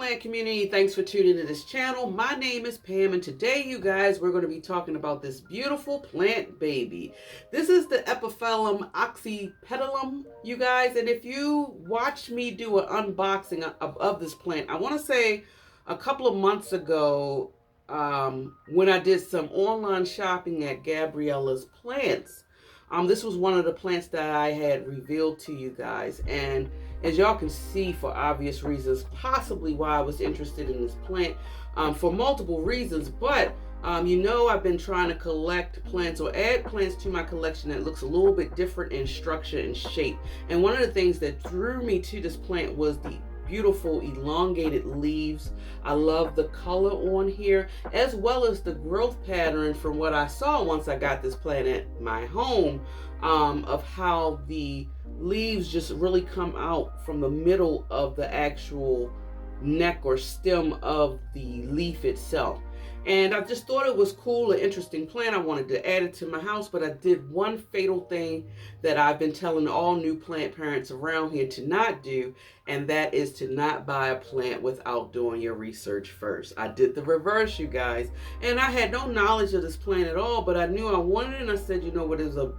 plant community, thanks for tuning into this channel. My name is Pam, and today, you guys, we're going to be talking about this beautiful plant baby. This is the Epiphyllum Oxypetalum, you guys, and if you watched me do an unboxing of this plant, I want to say a couple of months ago, when I did some online shopping at Gabriella's Plants, this was one of the plants that I had revealed to you guys, and as y'all can see, for obvious reasons, possibly why I was interested in this plant, for multiple reasons, but you know, I've been trying to collect plants or add plants to my collection that looks a little bit different in structure and shape. And one of the things that drew me to this plant was the beautiful elongated leaves. I love the color on here, as well as the growth pattern from what I saw once I got this plant at my home, of how the leaves just really come out from the middle of the actual neck or stem of the leaf itself. And I just thought it was cool, an interesting plant. I wanted to add it to my house, but I did one fatal thing that I've been telling all new plant parents around here to not do, and that is to not buy a plant without doing your research first. I did the reverse, you guys, and I had no knowledge of this plant at all, but I knew I wanted it, and I said, you know what, it was a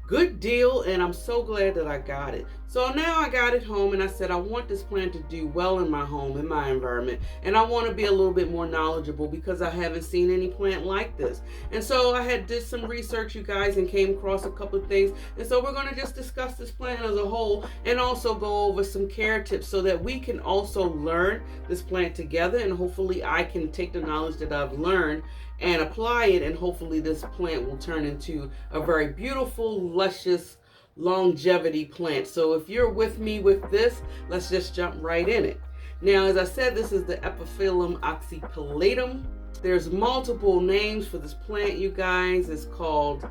good deal, and I'm so glad that I got it. So now I got it home, and I said I want this plant to do well in my home, in my environment, and I want to be a little bit more knowledgeable because I haven't seen any plant like this. And so I did some research, you guys, and came across a couple of things, and so we're going to just discuss this plant as a whole and also go over some care tips so that we can also learn this plant together, and hopefully I can take the knowledge that I've learned and apply it, and hopefully this plant will turn into a very beautiful, luscious, longevity plant. So if you're with me with this, let's just jump right in it. Now, as I said, this is the Epiphyllum Oxypetalum. There's multiple names for this plant, you guys. It's called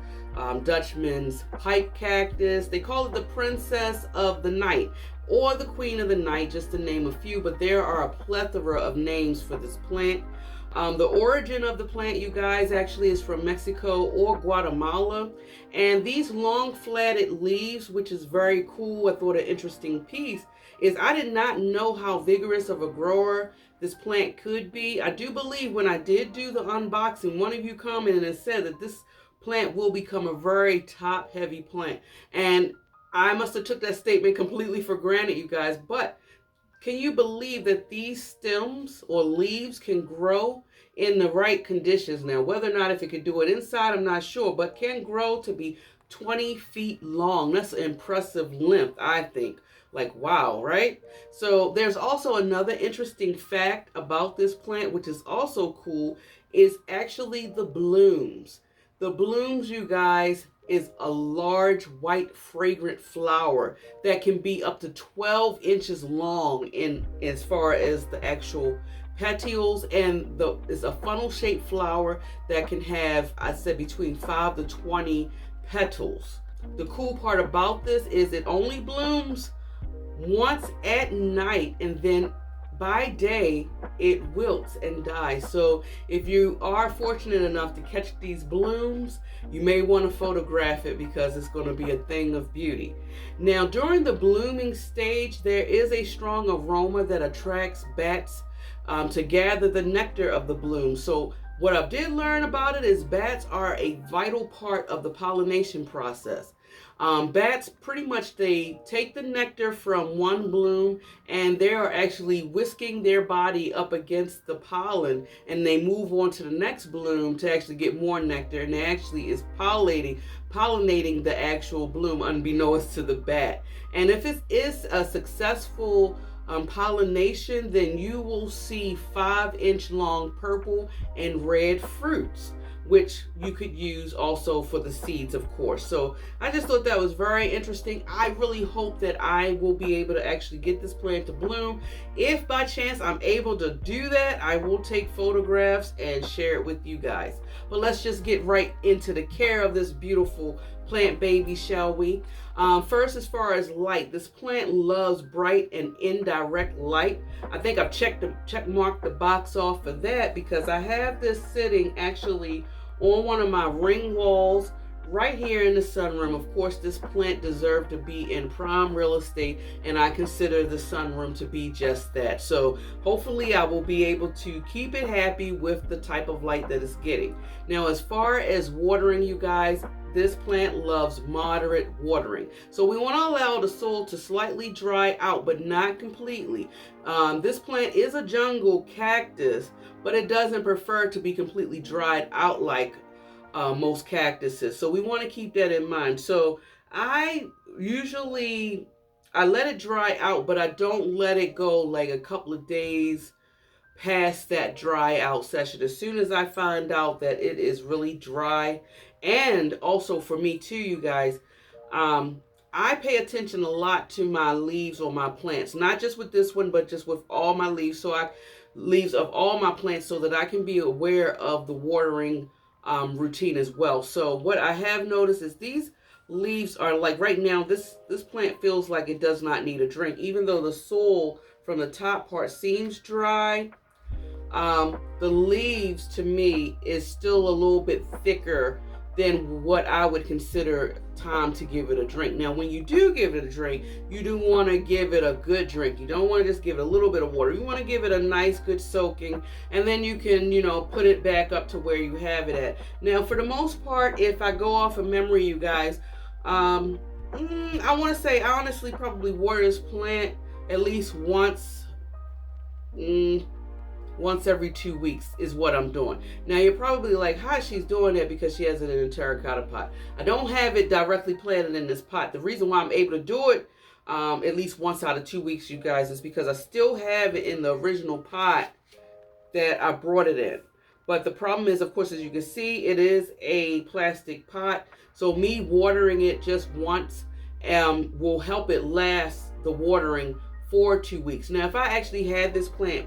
Dutchman's pipe cactus. They call it the princess of the night or the queen of the night, just to name a few, but there are a plethora of names for this plant. The origin of the plant, you guys, actually is from Mexico or Guatemala. And these long flatted leaves, which is very cool, I thought an interesting piece, is I did not know how vigorous of a grower this plant could be. I do believe when I did do the unboxing, one of you commented and said that this plant will become a very top heavy plant. And I must have took that statement completely for granted, you guys, but can you believe that these stems or leaves can grow in the right conditions? Now, whether or not if it could do it inside, I'm not sure, but can grow to be 20 feet long. That's an impressive length, I think. Like, wow, right? So there's also another interesting fact about this plant, which is also cool, is actually the blooms. The blooms, you guys, is a large white fragrant flower that can be up to 12 inches long in as far as the actual petioles, and it's a funnel shaped flower that can have, I said, between 5 to 20 petals. The cool part about this is it only blooms once at night, and then by day it wilts and dies. So if you are fortunate enough to catch these blooms, you may want to photograph it because it's going to be a thing of beauty. Now, during the blooming stage, there is a strong aroma that attracts bats to gather the nectar of the bloom. So what I did learn about it is bats are a vital part of the pollination process. Bats pretty much, they take the nectar from one bloom and they are actually whisking their body up against the pollen, and they move on to the next bloom to actually get more nectar, and they actually is pollinating the actual bloom unbeknownst to the bat. And if it is a successful pollination, then you will see 5-inch long purple and red fruits, which you could use also for the seeds, of course. So I just thought that was very interesting. I really hope that I will be able to actually get this plant to bloom. If by chance I'm able to do that, I will take photographs and share it with you guys. But let's just get right into the care of this beautiful plant baby, shall we? First, as far as light, this plant loves bright and indirect light. I think I've check marked the box off for that because I have this sitting actually on one of my ring walls right here in the sunroom. Of course, this plant deserved to be in prime real estate, and I consider the sunroom to be just that. So hopefully I will be able to keep it happy with the type of light that it's getting. Now, as far as watering, you guys, this plant loves moderate watering. So we want to allow the soil to slightly dry out, but not completely. This plant is a jungle cactus, but it doesn't prefer to be completely dried out like most cactuses. So we want to keep that in mind. So I let it dry out, but I don't let it go like a couple of days past that dry out session. As soon as I find out that it is really dry, and also for me too, you guys, I pay attention a lot to my leaves on my plants, not just with this one, but just with all my leaves. Leaves of all my plants, so that I can be aware of the watering routine as well. So what I have noticed is these leaves are like, right now, this plant feels like it does not need a drink, even though the soil from the top part seems dry. The leaves to me is still a little bit thicker than what I would consider time to give it a drink. Now, when you do give it a drink, you do want to give it a good drink. You don't want to just give it a little bit of water. You want to give it a nice, good soaking, and then you can, put it back up to where you have it at. Now, for the most part, if I go off of memory, you guys, I want to say, I honestly probably water this plant at least once every 2 weeks is what I'm doing. Now you're probably like, how she's doing that because she has it in a terracotta pot. I don't have it directly planted in this pot. The reason why I'm able to do it at least once out of 2 weeks, you guys, is because I still have it in the original pot that I brought it in. But the problem is, of course, as you can see, it is a plastic pot. So me watering it just once will help it last the watering for 2 weeks. Now, if I actually had this plant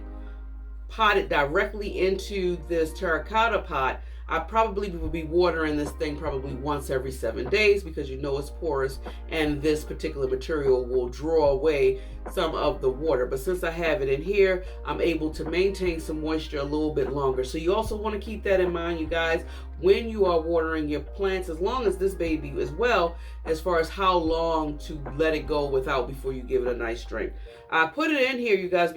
potted directly into this terracotta pot, I probably would be watering this thing probably once every 7 days, because it's porous and this particular material will draw away some of the water. But since I have it in here, I'm able to maintain some moisture a little bit longer. So you also want to keep that in mind, you guys, when you are watering your plants, as long as this baby as well, as far as how long to let it go without before you give it a nice drink. I put it in here, you guys,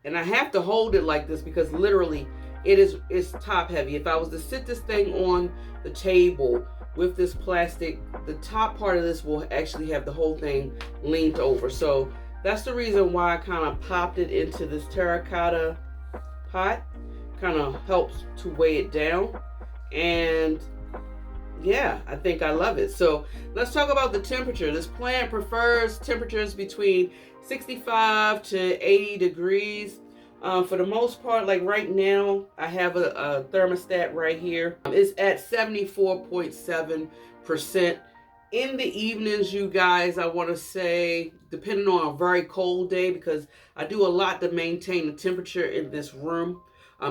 and I have to hold it like this because literally it's top heavy. If I was to sit this thing on the table with this plastic, the top part of this will actually have the whole thing leaned over. So that's the reason why I kind of popped it into this terracotta pot. Kind of helps to weigh it down. And yeah, I think I love it. So let's talk about the temperature. This plant prefers temperatures between 65 to 80 degrees. For the most part, like right now, I have a thermostat right here. It's at 74.7%. In the evenings, you guys, I want to say, depending on a very cold day, because I do a lot to maintain the temperature in this room,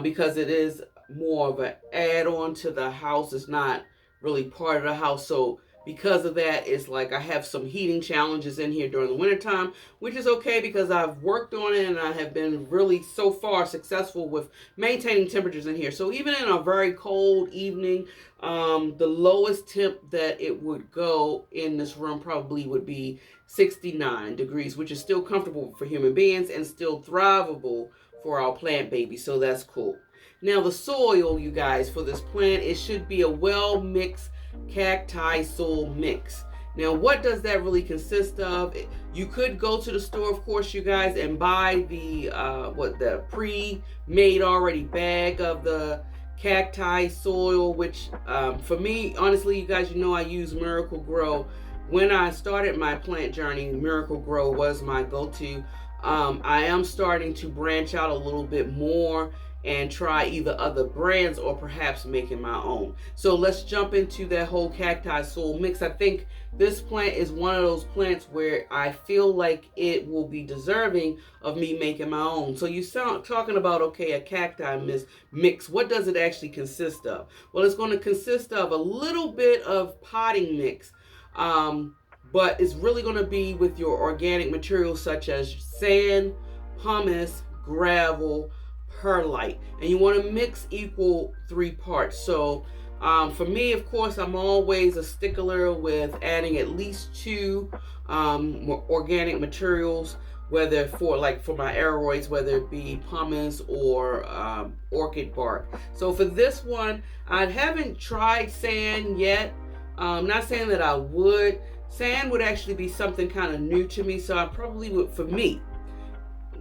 because it is more of an add-on to the house. It's not really part of the house. So because of that, it's like I have some heating challenges in here during the wintertime, which is okay because I've worked on it and I have been really so far successful with maintaining temperatures in here. So even in a very cold evening, the lowest temp that it would go in this room probably would be 69 degrees, which is still comfortable for human beings and still thrivable for our plant baby. So that's cool. Now the soil, you guys, for this plant, it should be a well-mixed cacti soil mix. Now, what does that really consist of? You could go to the store, of course, you guys, and buy the pre-made already bag of the cacti soil, which for me, honestly, you guys, I use Miracle Grow. When I started my plant journey, Miracle Grow was my go-to. I am starting to branch out a little bit more and try either other brands or perhaps making my own. So let's jump into that whole cacti soil mix. I think this plant is one of those plants where I feel like it will be deserving of me making my own. So you sound talking about, okay, a cacti mix. What does it actually consist of? Well, it's going to consist of a little bit of potting mix, but it's really going to be with your organic materials such as sand, pumice, gravel, perlite, and you want to mix equal 3 parts. So For me, of course, I'm always a stickler with adding at least 2 organic materials, whether for my aeroids, whether it be pumice or orchid bark. So for this one, I haven't tried sand yet. Not saying that I would. Sand would actually be something kind of new to me, so I probably would, for me,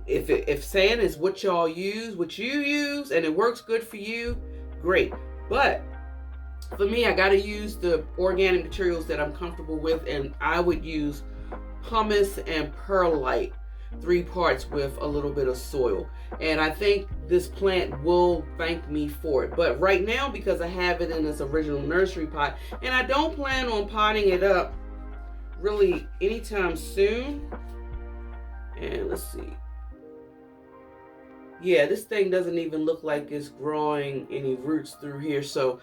if sand is what y'all use, what you use, and it works good for you, great. But for me, I got to use the organic materials that I'm comfortable with, and I would use pumice and perlite, 3 parts with a little bit of soil. And I think this plant will thank me for it. But right now, because I have it in its original nursery pot, and I don't plan on potting it up really anytime soon. And let's see. Yeah, this thing doesn't even look like it's growing any roots through here. So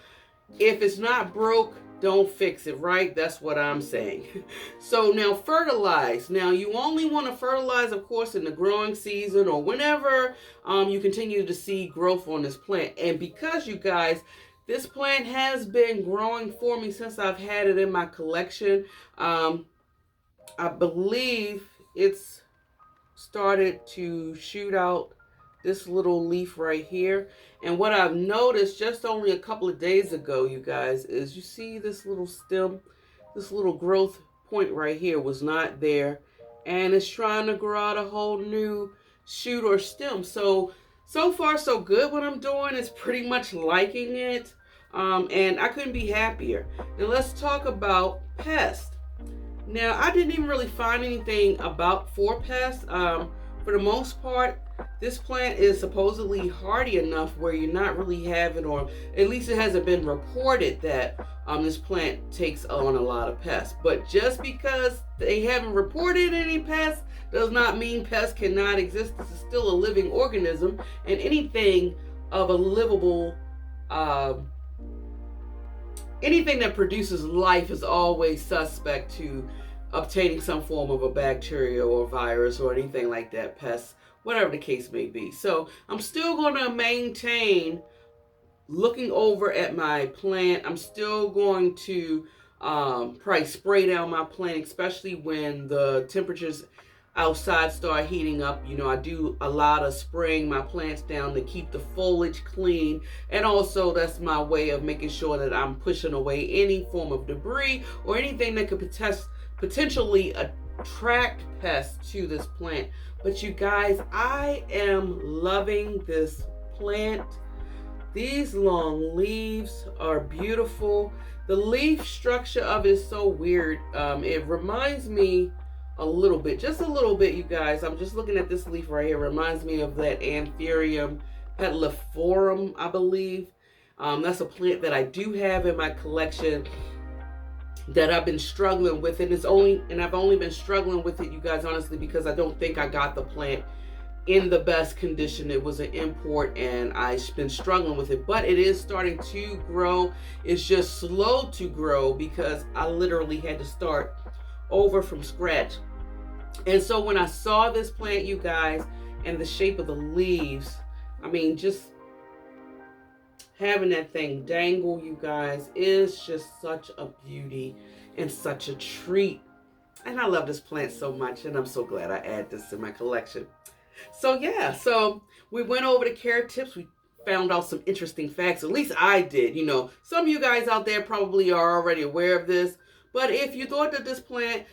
if it's not broke, don't fix it, right? That's what I'm saying. So now fertilize. Now you only want to fertilize, of course, in the growing season or whenever you continue to see growth on this plant. And because, you guys, this plant has been growing for me since I've had it in my collection. I believe it's started to shoot out this little leaf right here. And what I've noticed just only a couple of days ago, you guys, is you see this little stem, this little growth point right here was not there. And it's trying to grow out a whole new shoot or stem. So far so good what I'm doing. It's pretty much liking it. And I couldn't be happier. Now let's talk about pests. Now, I didn't even really find anything for pests. For the most part, this plant is supposedly hardy enough where you're not really having, or at least it hasn't been reported that this plant takes on a lot of pests. But just because they haven't reported any pests does not mean pests cannot exist. This is still a living organism, and anything of a livable, anything that produces life is always suspect to obtaining some form of a bacteria or virus or anything like that, pests, whatever the case may be. So I'm still going to maintain looking over at my plant. I'm still going to probably spray down my plant, especially when the temperatures outside start heating up. You know, I do a lot of spraying my plants down to keep the foliage clean, and also that's my way of making sure that I'm pushing away any form of debris or anything that could potentially attract pests to this plant. But you guys, I am loving this plant. These long leaves are beautiful. The leaf structure of it is so weird. It reminds me a little bit, just a little bit, you guys. I'm just looking at this leaf right here. It reminds me of that Epiphyllum Oxypetalum, I believe. That's a plant that I do have in my collection that I've been struggling with, and I've only been struggling with it, you guys, honestly, because I don't think I got the plant in the best condition. It was an import, and I've been struggling with it, but it is starting to grow. It's just slow to grow because I literally had to start over from scratch. And so when I saw this plant, you guys, and the shape of the leaves, I mean, just having that thing dangle, you guys, is just such a beauty and such a treat. And I love this plant so much, and I'm so glad I add this in my collection. So yeah, so we went over the care tips. We found out some interesting facts. At least I did. You know, some of you guys out there probably are already aware of this. But if you thought that this plant,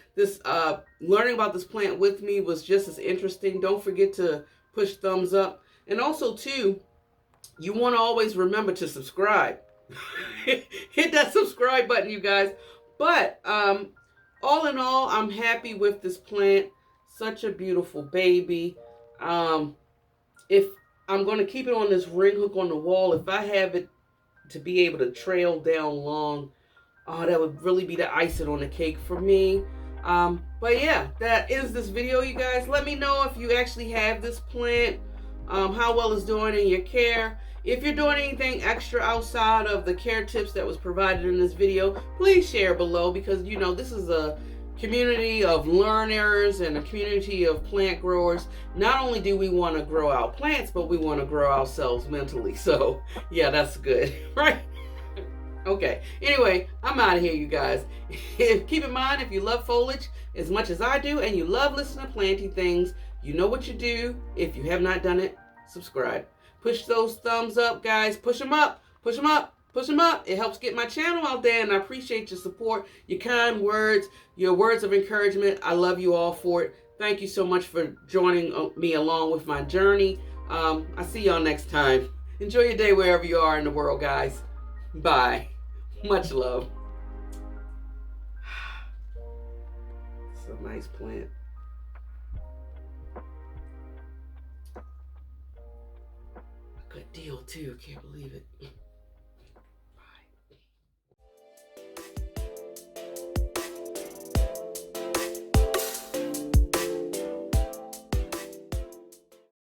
learning about this plant with me was just as interesting, don't forget to push thumbs up. And also, too, you want to always remember to subscribe. Hit that subscribe button, you guys. But all in all, I'm happy with this plant. Such a beautiful baby. If I'm going to keep it on this ring hook on the wall, if I have it to be able to trail down long, oh, that would really be the icing on the cake for me. But yeah, that is this video, you guys. Let me know if you actually have this plant, how well it's doing in your care. If you're doing anything extra outside of the care tips that was provided in this video, please share below, because you know this is a community of learners and a community of plant growers. Not only do we want to grow our plants, but we want to grow ourselves mentally. So yeah, that's good, right? Okay. Anyway, I'm out of here, you guys. Keep in mind, if you love foliage as much as I do and you love listening to planting things, you know what you do. If you have not done it, subscribe. Push those thumbs up, guys. Push them up. Push them up. Push them up. It helps get my channel out there, and I appreciate your support, your kind words, your words of encouragement. I love you all for it. Thank you so much for joining me along with my journey. I'll see y'all next time. Enjoy your day wherever you are in the world, guys. Bye. Much love. It's a nice plant. A good deal, too. Can't believe it.